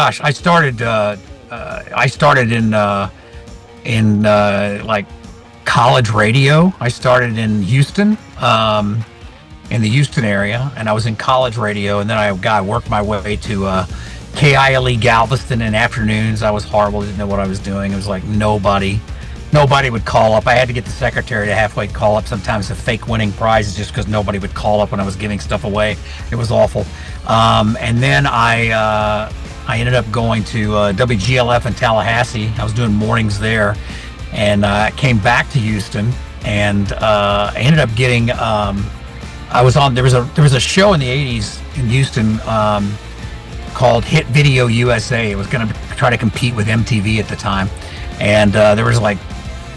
gosh, I started in like college radio. I started in Houston, in the Houston area, and I was in college radio, and then I worked my way to KILE Galveston in afternoons. I was horrible, didn't know what I was doing. It was like nobody would call up. I had to get the secretary to halfway call up sometimes to fake winning prizes just because nobody would call up when I was giving stuff away. It was awful. And then I ended up going to WGLF in Tallahassee. I was doing mornings there, and I came back to Houston, and I ended up getting. I was on. There was a show in the '80s in Houston called Hit Video USA. It was going to try to compete with MTV at the time, and there was like,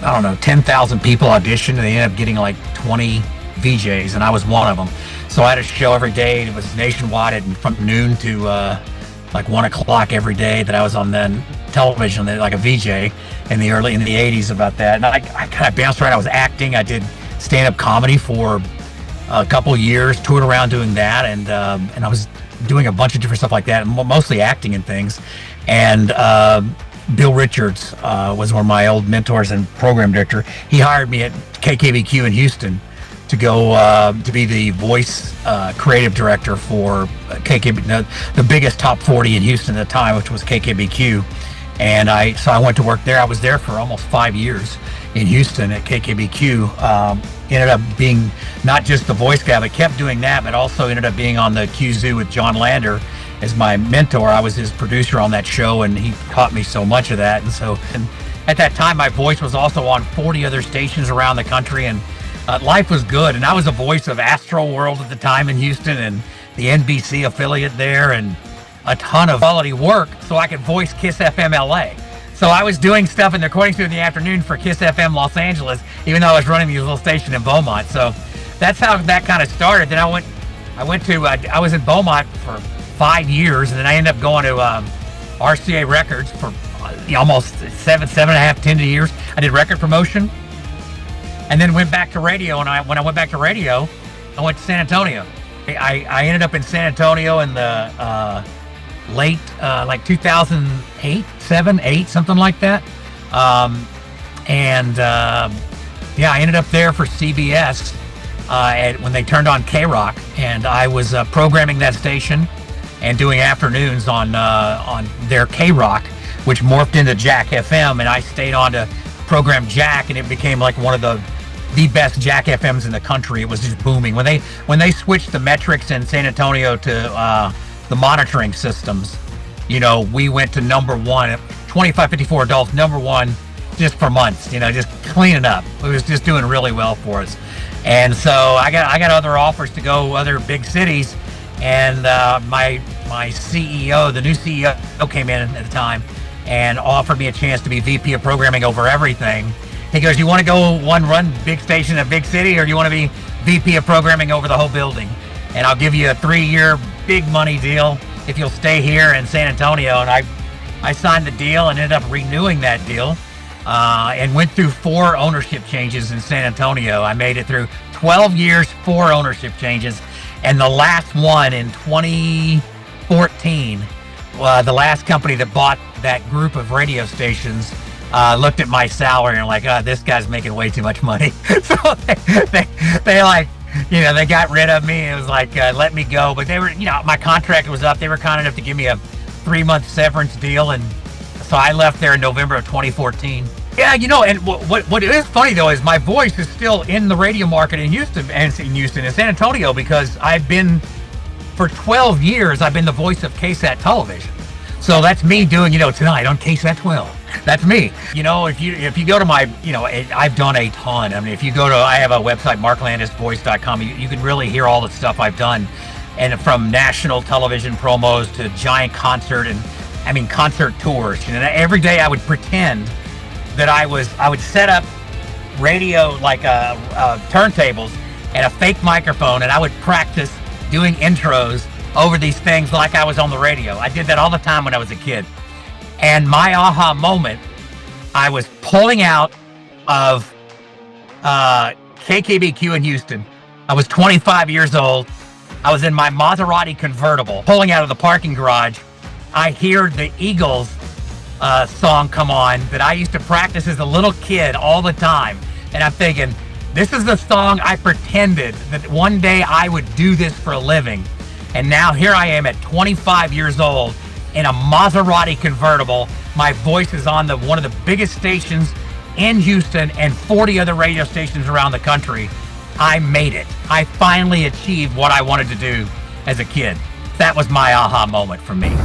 I don't know, 10,000 people auditioned, and they ended up getting like 20 VJs, and I was one of them. So I had a show every day. It was nationwide, and from noon to like 1 o'clock every day that I was on then television, like a VJ in the 80s about that. And I kind of bounced around. I was acting. I did stand-up comedy for a couple years, toured around doing that, and I was doing a bunch of different stuff like that, mostly acting and things. And Bill Richards was one of my old mentors and program director. He hired me at KKBQ in Houston to go to be the voice creative director for KKB, the biggest top 40 in Houston at the time, which was KKBQ. And so I went to work there. I was there for almost 5 years in Houston at KKBQ. Ended up being not just the voice guy, but kept doing that, but also ended up being on the Q Zoo with John Lander as my mentor. I was his producer on that show, and he taught me so much of that. And at that time, my voice was also on 40 other stations around the country, and life was good. And I was a voice of Astro World at the time in Houston and the NBC affiliate there, and a ton of quality work so I could voice Kiss FM LA. So I was doing stuff in the recording studio in the afternoon for Kiss FM Los Angeles, even though I was running the little station in Beaumont. So that's how that kind of started. Then I was in Beaumont for 5 years, and then I ended up going to RCA Records for almost 10 years. I did record promotion, and then went back to radio. And when I went back to radio, I went to San Antonio. I ended up in San Antonio in the late like 2008, 7, 8, something like that. Yeah, I ended up there for CBS when they turned on K-Rock, and I was programming that station and doing afternoons on their K-Rock, which morphed into Jack FM, and I stayed on to program Jack, and it became like one of the best Jack FMs in the country. It was just booming. When they switched the metrics in San Antonio to the monitoring systems, we went to number one, 25, 54 adults, number one just for months, just cleaning up. It was just doing really well for us. And so I got other offers to go other big cities, and my CEO, the new CEO, came in at the time and offered me a chance to be VP of programming over everything. He goes, "You want to go run big station in a big city, or do you want to be VP of programming over the whole building? And I'll give you a 3-year big money deal if you'll stay here in San Antonio." And I signed the deal and ended up renewing that deal, and went through 4 ownership changes in San Antonio. I made it through 12 years, 4 ownership changes, and the last one in 2014, the last company that bought that group of radio stations looked at my salary and like, this guy's making way too much money. So they like, they got rid of me. It was like, let me go. But they were, my contract was up. They were kind enough to give me a 3-month severance deal. And so I left there in November of 2014. Yeah, and what is funny though is my voice is still in the radio market in Houston and in San Antonio, because I've been, for 12 years, I've been the voice of KSAT television. So that's me doing, tonight on KSAT 12. That's me. If you go to my, I've done a ton. I mean, if you go to, I have a website, marklandisvoice.com. You can really hear all the stuff I've done, and from national television promos to giant concert concert tours. Every day I would pretend that I would set up radio like turntables and a fake microphone, and I would practice doing intros over these things like I was on the radio. I did that all the time when I was a kid. And my aha moment, I was pulling out of KKBQ in Houston. I was 25 years old. I was in my Maserati convertible, pulling out of the parking garage. I hear the Eagles song come on that I used to practice as a little kid all the time. And I'm thinking, this is the song I pretended that one day I would do this for a living. And now here I am at 25 years old in a Maserati convertible. My voice is on one of the biggest stations in Houston and 40 other radio stations around the country. I made it. I finally achieved what I wanted to do as a kid. That was my aha moment for me.